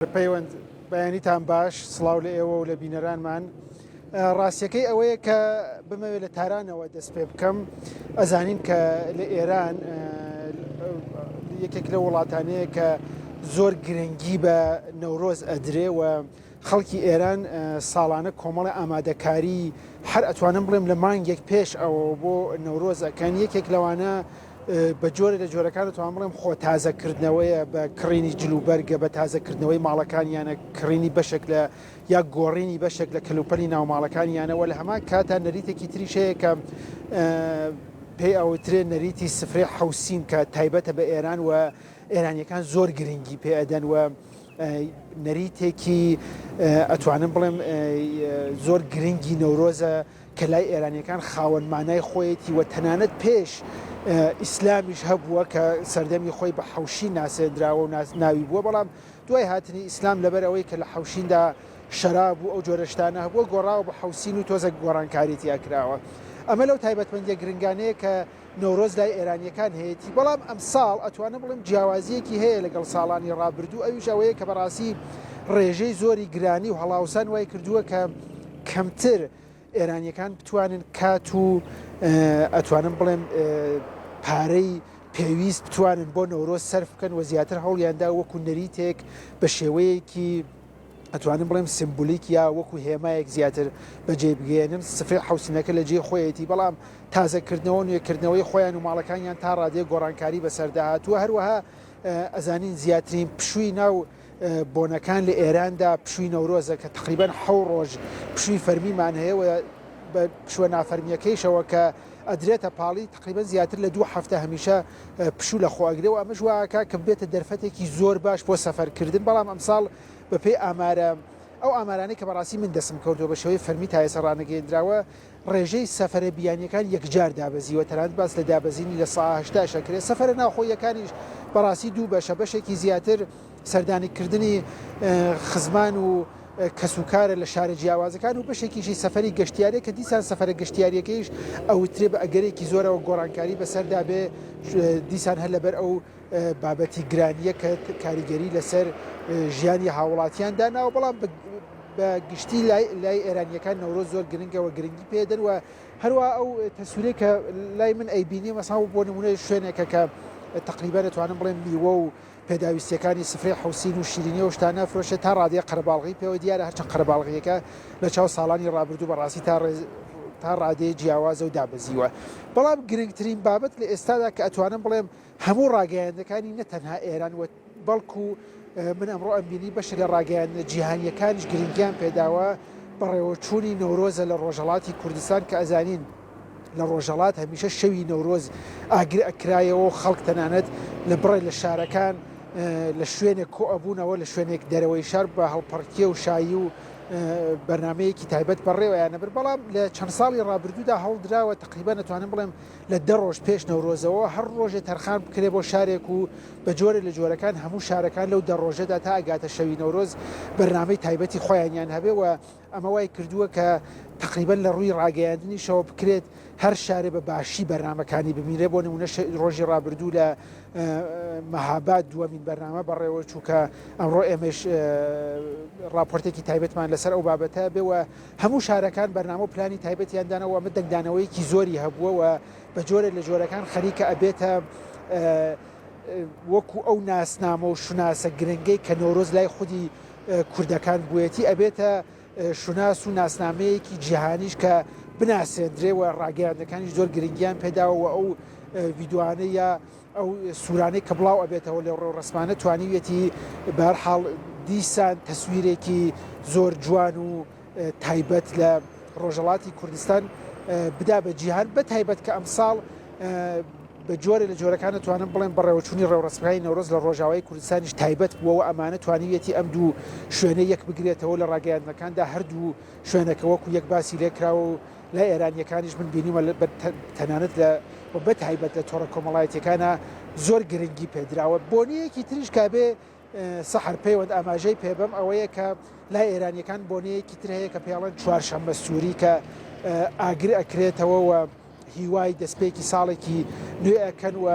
پەیوەند بەیانیتان باش سڵاو لە ئێوە و لە بینەرانمان ڕاستیەکەی ئەوەیە کە بمەوێت لە تارانەوە دەست پێ بکەم ئەزانین کە لە ئێران یەکێک لە وڵاتانەیە کە زۆر گرنگی بە نەورۆز ئەدرێ و خەڵکی ئێران ساڵانە کۆمەڵی ئامادەکاری هەر ئەتوانم بڵێم لە مانگێک پێش ئەوە بۆ نەورۆز ئەکەن یەکێک لەوانە بە جۆرە لە جۆرەکان توان بڵێم خۆ تازەکردنەوەیە بە کڕینی جلوبەرگە بە تازەکردنەوەی ماڵەکانیانە کڕینی بەشێک لە یا گۆڕینی بەشێک لە کەلوپەلی ناوماڵەکانیانەوە لە هەمان کاتە نەریتێکی تریشەیە کە پێی ئەوترێن نەریتی سفرێ حوسین کە تایبەتە بە ئێران و ئێرانیەکان زۆر گرنگی پێ ئەدەن و نەریتێکی ئەتوانم بڵێم زۆر گرنگی نەورۆزە کە لای ئێرانیەکان خاوەنمانای خۆیەتی و تەنانەت پێش ئیسلامیش هەبووە کە سەردەمی خۆی بە حەوشی ناسێنراوە و ناوی بووە بەڵام دوای هاتنی ئیسلام لەبەر ئەوەی کە لە حەوشیندا شەراب و ئەو جۆرەشتانە هەبووە گۆڕاوە بە حەوسین و تۆزە گۆڕانکاریەتی ئەکراوە ئەمە لەو تایبەتمەندیە گرنگانەیە کە نەورۆز لای ئێرانیەکان هەیەی بەڵام ئەم ساڵ ئەتوانە بڵم جیاوازیەکی هەیە لەگەڵ ساڵانی ڕابردوو ئەویش ئەوەیە کە بەڕاستی ڕێژەی زۆری گرانی و هەڵاوسان وای کردووە کە کەمتر ئێرانیەکان بتوانن کات و ئەتوانم بڵێم پارەی پێویست بتوانن بۆ نەورۆز سەرف بکەن و زیاتر هەوڵیاندا وەکو نەریتێک بە شێوەیەکی ئەتوانم بڵێم سمبولیک یا وەکو هێمایەک زیاتر بەجێ بگەێنن سفرێ حوسینەکە لە جێ خۆیەتی بەڵام تازەکردنەوە نوێکردنەوەی خۆیان و ماڵەکانیان تا ڕادێ گۆڕانکاری بەسەرداهاتووە هەروەها ئەزانین زیاترین پشووی ناو بۆنەکان لە ئێراندا پشووی نەورۆزە کە تقریبان 7 ڕۆژ پشووی فەرمیمان هەیە و بە پشووە نافەرمیەکەیشەوە کە ئەدرێتە پاڵی تقریبان زیاتر لە 2 هەفتە هەمیشە پشوو لە خۆگرێ و ئەمە ژواکە کە بێتە دەرفەتێکی زۆر باش بۆ سەفەرکردن بەڵام ئەمساڵ بەپێی ئامارە ئەو ئامارانەی کە بەڕاستی من دەسم کەوتەوە بە شێوەی فەرمی تا ئێستا ڕانەگەیەندراوە ڕێژەی سەفەرە بیانیەکان یەکجار دابەزیوە تەنانەت باس لە دابەزینی لە ساهشتا شەکرێت سەفەرە ناوخۆیەکانیش بەڕاستی دوو بەشە بەشێکی زیاتر سەردانیکردنی خزمان و کەسوکارە لە شارە جیاوازەکان و بەشێکیشی سەفەری گەشتیارێک کە دیسان سەفەرە گەشتیاریەکەیش ئەوترێ بە ئەگەرێکی زۆرەوە گۆڕانکاری بەسەردا بێ دیسان هەر لەبەر ئەو بابەتی گرانیە کە کاریگەری لەسەر ژیانی هاوڵاتیاندا ناوە بەڵام بە گشتی لای ئێرانیەکان نەورۆز زۆر گرنگەوە گرنگی پێدەن و هەروە ئەو تەسوورەی کە لای من ئەیبینی مەسا بۆ نمونەی شوێنێکە کە تقریبا دەتوانم بڵێم میوە و پێداویستیەکانی سفرەی حوسین و شیرینی و شتانە فرۆشە تا ڕادێ قەرەباڵغی پێوە دیارە هەرچەند قەرەباڵغیەکە لە چاو ساڵانی ڕابردوو بەڕاستی تا ڕادێ جیاوازە و دابەزیوە بەڵام گرنگترین بابەت لە ئێستادا کە ئەتوانم بڵێم هەموو ڕاگەیاندەکانی نەتەنها ئێران و بەڵکو من ئەمڕۆ ئەمبینی بەش لە ڕاگەیاندە جیهانیەکانیش گرنگیان پێداوە بەڕێوەچوونی نەورۆزە لە ڕۆژهەڵاتی کوردستان کە ئەزانین لە ڕۆژهەڵات هەمیشە شەوی نەورۆز ئاگر ئەکرایەوە و خەڵک تەنانەت لە بڕێ لە شارەکان لە شوێنێک کۆ ئەبوونەوە لە شوێنێک دەرەوەی شار بە هەڵپەرکیە و شایی و بەرنمەیەکی تایبەت بەڕێوەیانە بر بەڵام لە چەند ساڵی ڕابردوودا هەڵدراوە تقریبا نتوانم بڵێم لە 10 ڕۆژ پێش نەورۆزەوە هەر ڕۆژێ تەرخان بکرێ بۆ شارێک و بە جۆرە لە جۆرەکان هەموو شارەکان لەو 10 ڕۆژەدا تا ئەگاتە شەوی نەورۆز بەرنامەی تایبەتی خۆیانیان هەبێ و ئەمە وای کردووە کە تقریبا لە ڕووی ڕاگەیاندنیشەوە بکرێت هەر شارێ بە باشی بەرنمەکانی ببینێ بۆ نمونە ڕۆژی ڕابردوو لە مەهاباد دووەمین بەرنامە بەڕێوە چووکە ئەمڕۆ ئێمەش راپۆرتێکی تایبەتمان لەسەر ئەو بابەتە بێوە هەموو شارەکان بەرنامە و پلانی تایبەتیاندانەوە ئەمە دەنگدانەوەیکی زۆری هەبووە و بە جۆرە لە جۆرەکان خەریکە ئەبێتە وەکو ئەو ناسنامە و شوناسە گرنگەی کە نەورۆز لای خودی کوردەکان بوویەتی ئەبێتە شوناس و ناسنامەیەکی جیهانیش کە بناسێنرێەوە ڕاگەیاندەکانی زۆر گرنگیان پێداوە ئەو ڤیددیوانەی یا ئەو سوورانەی کە بڵاو ئەبێتەوە لە ڕێڕسمانە توانیوێتی بەهەرحاڵ دیسان تەسویرێکی زۆر جوان و تایبەت لە ڕۆژهەڵاتی کوردستان بدا بە جیهان بە تایبەت کە ئەمساڵ بە جۆرە لە جۆرەکان توانم بڵێن بەڕێوەچوونی ڕێوڕسمەکانی نەورۆز لە ڕۆژاوای کوردستانیش تایبەت بووەوە ئەمانە توانیوێتی ئەم دوو شوێنە یەک بگرێتەوە لە ڕاگەیاندنەکاندا هەردوو شوێنەکە وەکو یەک باسی لێکراوە و لای ئێرانیەکانیش من بینیمە تەنانەت لە بە تایبەت لە تۆڕە کۆمەڵایەتەکانە زۆر گرنگی پێدراوە بۆنیەکی تریش کابێ سەحر پەیوەند ئاماژەی پێبم ئەوەیە کە لای ئێرانیەکان بۆنیەکی تر هەیە کە پێڵەن چوارشەممە سووری کە ئاگر ئەکرێتەوە و هیوای دەستپێکی ساڵێکی نوێ ئەکەن و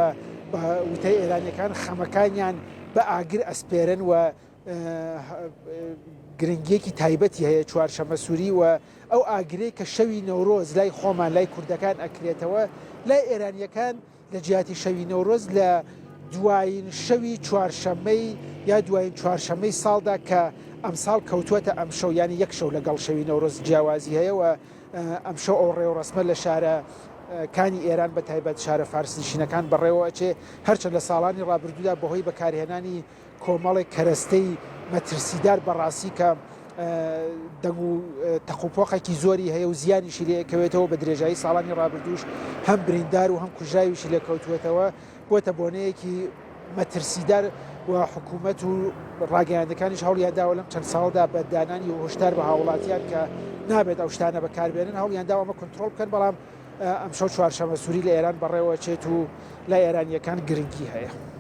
بە وتەی ئێرانیەکان خەمەکانیان بە ئاگر ئەسپێرن و گرنگیەکی تایبەتی هەیە چوارشەممە سووری و ئەو ئاگرەی کە شەوی نەورۆز لای خۆمان لای کوردەکان ئەکرێتەوە لای ئێرانیەکان لە جیاتی شەوی نەورۆز لە دوایین شەوی چوارشەممەی یا دوایین چوارشەممەی ساڵدا کە ئەمساڵ کەوتووەتە ئەم شەو ینی یەک شەو لەگەڵ شەوی نەورۆز جیاوازی هەیە و ئەم شەو ئەو ڕێوڕسمە لە شارە کانی ئێران بە تایبەت شارە فارسنشینەکان بەڕێوە ئەچێ هەرچەند لە ساڵانی ڕابردوودا بەهۆی بەکارهێنانی کۆمەڵێک کەرەستەی مەترسیدار بەڕاستی کە دەنگ و تەقوپۆقێکی زۆری هەیە و زیانیشی لێکەوێتەوە بە درێژایی ساڵانی ڕابردووش هەم بریندار و هەم کوژاویشی لێکەوتوێتەوە بۆتە بۆنەیەکی مەترسیدار و حکوومەت و ڕاگەیاندەکانیش هەوڵیانداوە لەم چەند ساڵدا بە دانانی و هۆشدار بە هاوڵاتیان کە نابێت ئەو شتانە بەکاربێنن هەوڵیانداوە ئەمە کۆنتڕۆڵ بکەن بەڵام ئەم شەو چوارشەممە سووری لە ئێران بەڕێوە چێت و لای ئێرانیەکان گرنگی هەیە.